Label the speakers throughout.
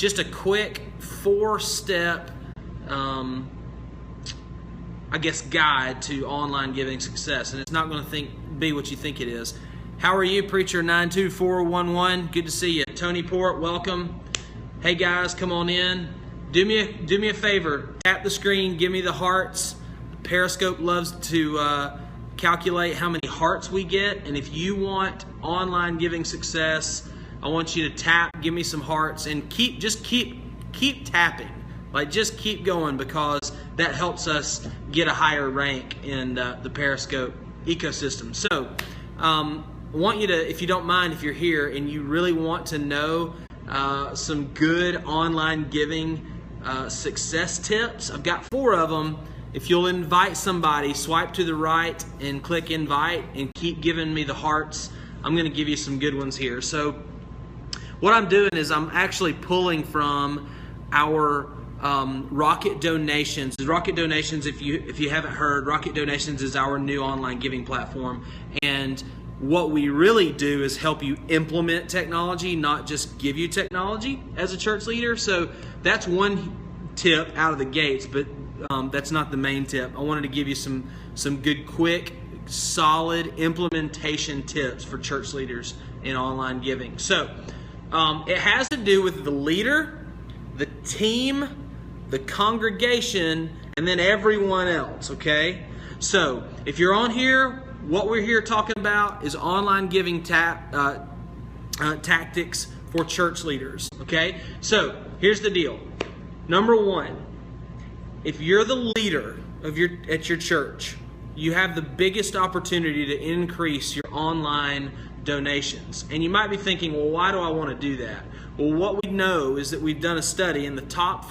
Speaker 1: just a quick 4-step, guide to online giving success. And it's not going to be what you think it is. How are you, Preacher 92411? Good to see you. Tony Port, welcome. Hey guys, come on in. Do me a favor. Tap the screen. Give me the hearts. Periscope loves to calculate how many hearts we get. And if you want online giving success, I want you to tap. Give me some hearts and keep tapping. Like, just keep going, because that helps us get a higher rank in the Periscope ecosystem. So, I want you to, if you don't mind, if you're here and you really want to know some good online giving success tips, I've got 4 of them. If you'll invite somebody, swipe to the right and click invite and keep giving me the hearts. I'm going to give you some good ones here. So what I'm doing is I'm actually pulling from our Rocket Donations. Rocket Donations, if you haven't heard, Rocket Donations is our new online giving platform. And what we really do is help you implement technology, not just give you technology as a church leader. So that's one tip out of the gates, but that's not the main tip. I wanted to give you some good, quick, solid implementation tips for church leaders in online giving. So it has to do with the leader, the team, the congregation, and then everyone else, okay? So if you're on here, what we're here talking about is online giving tactics for church leaders, okay? So here's the deal. Number 1, if you're the leader at your church, you have the biggest opportunity to increase your online donations. And you might be thinking, well, why do I want to do that? Well, what we know is that we've done a study, and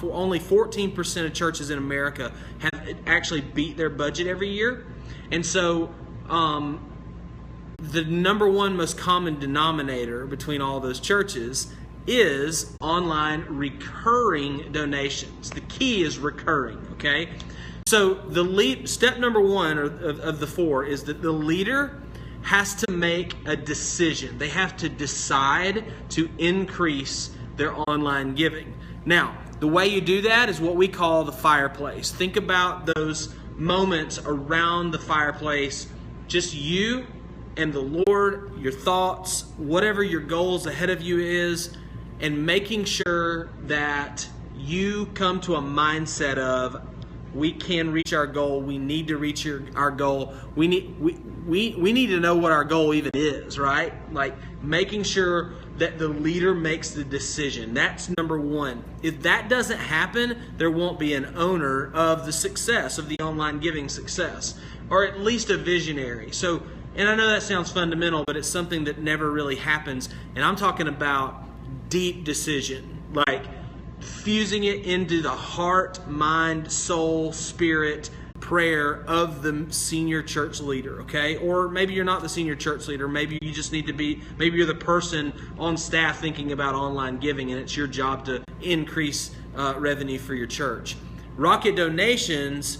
Speaker 1: only 14% of churches in America have actually beat their budget every year. And so the number 1 most common denominator between all those churches is online recurring donations. The key is recurring, okay? So step number 1 of the 4 is that the leader has to make a decision. They have to decide to increase their online giving. Now, the way you do that is what we call the fireplace. Think about those moments around the fireplace, just you and the Lord, your thoughts, whatever your goals ahead of you is, and making sure that you come to a mindset of, we can reach our goal. We need to reach our goal. We need to know what our goal even is, right? Like, making sure that the leader makes the decision. That's number 1. If that doesn't happen, there won't be an owner of the success, of the online giving success, or at least a visionary. So, and I know that sounds fundamental, but it's something that never really happens. And I'm talking about deep decision, like fusing it into the heart, mind, soul, spirit, prayer of the senior church leader, okay? Or maybe you're not the senior church leader. Maybe you just need to be, maybe you're the person on staff thinking about online giving, and it's your job to increase revenue for your church. Rocket Donations,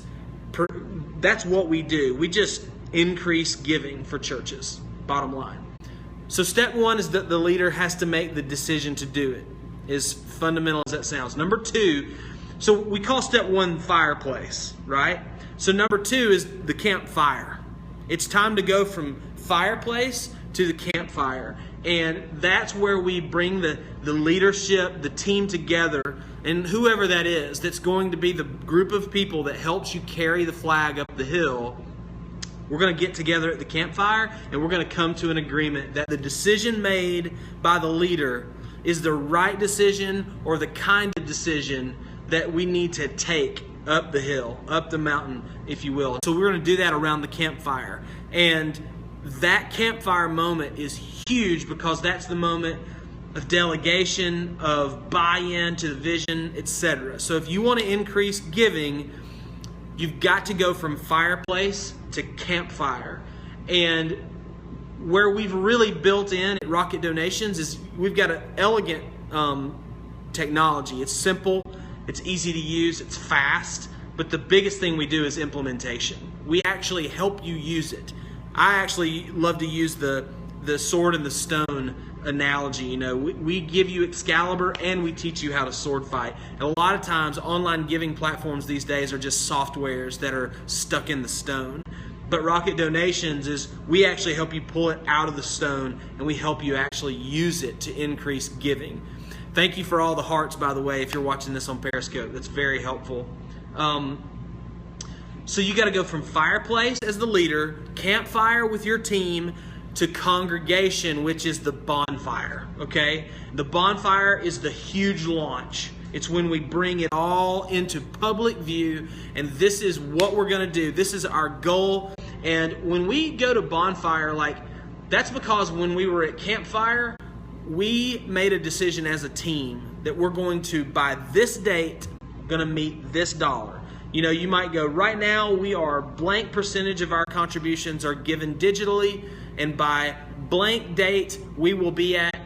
Speaker 1: that's what we do. We just increase giving for churches, bottom line. So step 1 is that the leader has to make the decision to do it, as fundamental as that sounds. Number 2, so we call step 1 fireplace, right? So number 2 is the campfire. It's time to go from fireplace to the campfire. And that's where we bring the leadership, the team together, and whoever that is, that's going to be the group of people that helps you carry the flag up the hill. We're going to get together at the campfire, and we're going to come to an agreement that the decision made by the leader is the right decision, or the kind of decision that we need to take up the hill, up the mountain, if you will. So we're going to do that around the campfire. And that campfire moment is huge, because that's the moment of delegation, of buy-in to the vision, etc. So if you want to increase giving, you've got to go from fireplace to campfire. And where we've really built in at Rocket Donations is we've got an elegant technology. It's simple, it's easy to use, it's fast, but the biggest thing we do is implementation. We actually help you use it. I actually love to use the sword and the stone analogy. You know, we give you Excalibur and we teach you how to sword fight. And a lot of times online giving platforms these days are just softwares that are stuck in the stone. But Rocket Donations is, we actually help you pull it out of the stone, and we help you actually use it to increase giving. Thank you for all the hearts, by the way, if you're watching this on Periscope. That's very helpful. So you got to go from fireplace as the leader, campfire with your team, to congregation, which is the bonfire, okay? The bonfire is the huge launch. It's when we bring it all into public view, and this is what we're going to do. This is our goal. And when we go to bonfire, like, that's because when we were at campfire, we made a decision as a team that we're going to, by this date, going to meet this dollar. You know, you might go, right now we are blank percentage of our contributions are given digitally, and by blank date we will be at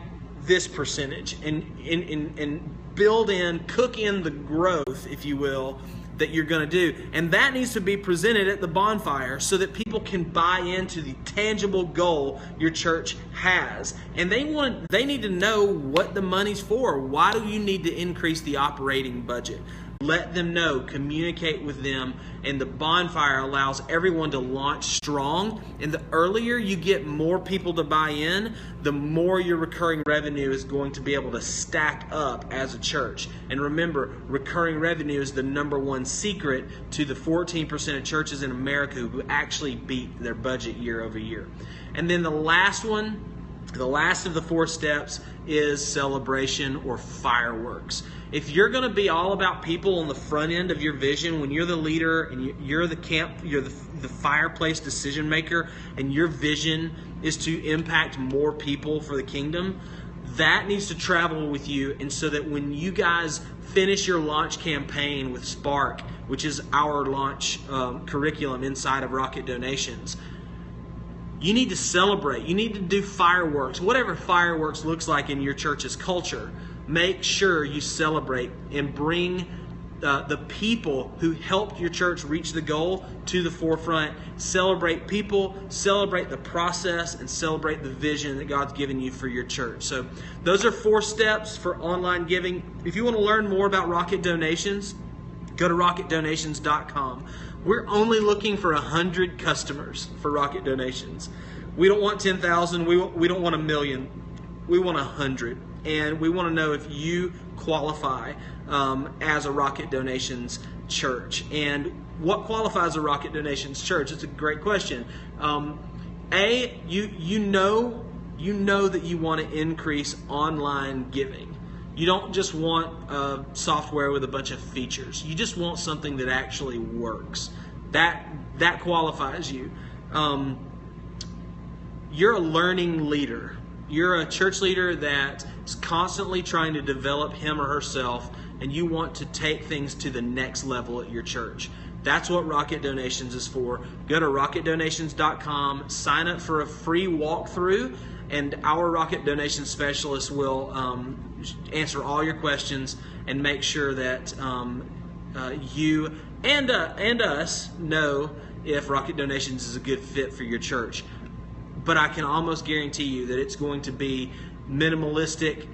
Speaker 1: this percentage, and build in, cook in the growth, if you will, that you're going to do. And that needs to be presented at the bonfire so that people can buy into the tangible goal your church has. And they need to know what the money's for. Why do you need to increase the operating budget? Let them know, communicate with them, and the bonfire allows everyone to launch strong. And the earlier you get more people to buy in, the more your recurring revenue is going to be able to stack up as a church. And remember, recurring revenue is the #1 secret to the 14% of churches in America who actually beat their budget year over year. And then the last one, the last of the 4 steps, is celebration or fireworks. If you're going to be all about people on the front end of your vision, when you're the leader and you're the fireplace decision maker, and your vision is to impact more people for the kingdom, that needs to travel with you. And so that when you guys finish your launch campaign with Spark, which is our launch curriculum inside of Rocket Donations, you need to celebrate. You need to do fireworks. Whatever fireworks looks like in your church's culture, make sure you celebrate and bring the people who helped your church reach the goal to the forefront. Celebrate people, celebrate the process, and celebrate the vision that God's given you for your church. So those are 4 steps for online giving. If you want to learn more about Rocket Donations, go to rocketdonations.com. We're only looking for 100 customers for Rocket Donations. We don't want 10,000. We don't want 1 million. We want 100. And we want to know if you qualify as a Rocket Donations church. And what qualifies a Rocket Donations church? It's a great question. You know that you want to increase online giving. You don't just want software with a bunch of features. You just want something that actually works. That qualifies you. You're a learning leader. You're a church leader that is constantly trying to develop him or herself, and you want to take things to the next level at your church. That's what Rocket Donations is for. Go to rocketdonations.com, sign up for a free walkthrough, and our Rocket Donation specialist will answer all your questions and make sure that you and us know if Rocket Donations is a good fit for your church. But I can almost guarantee you that it's going to be minimalistic,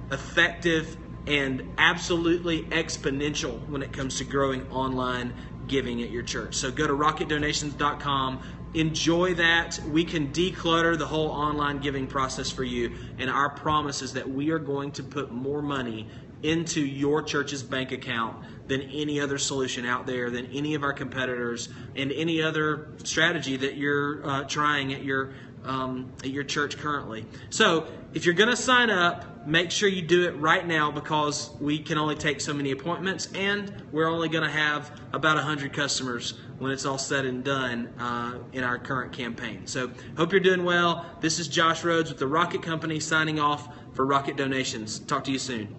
Speaker 1: effective, and absolutely exponential when it comes to growing online giving at your church. So go to rocketdonations.com. Enjoy that. We can declutter the whole online giving process for you. And our promise is that we are going to put more money into your church's bank account than any other solution out there, than any of our competitors, and any other strategy that you're trying at your church currently. So if you're going to sign up, make sure you do it right now, because we can only take so many appointments, and we're only going to have about 100 customers when it's all said and done in our current campaign. So hope you're doing well. This is Josh Rhodes with the Rocket Company signing off for Rocket Donations. Talk to you soon.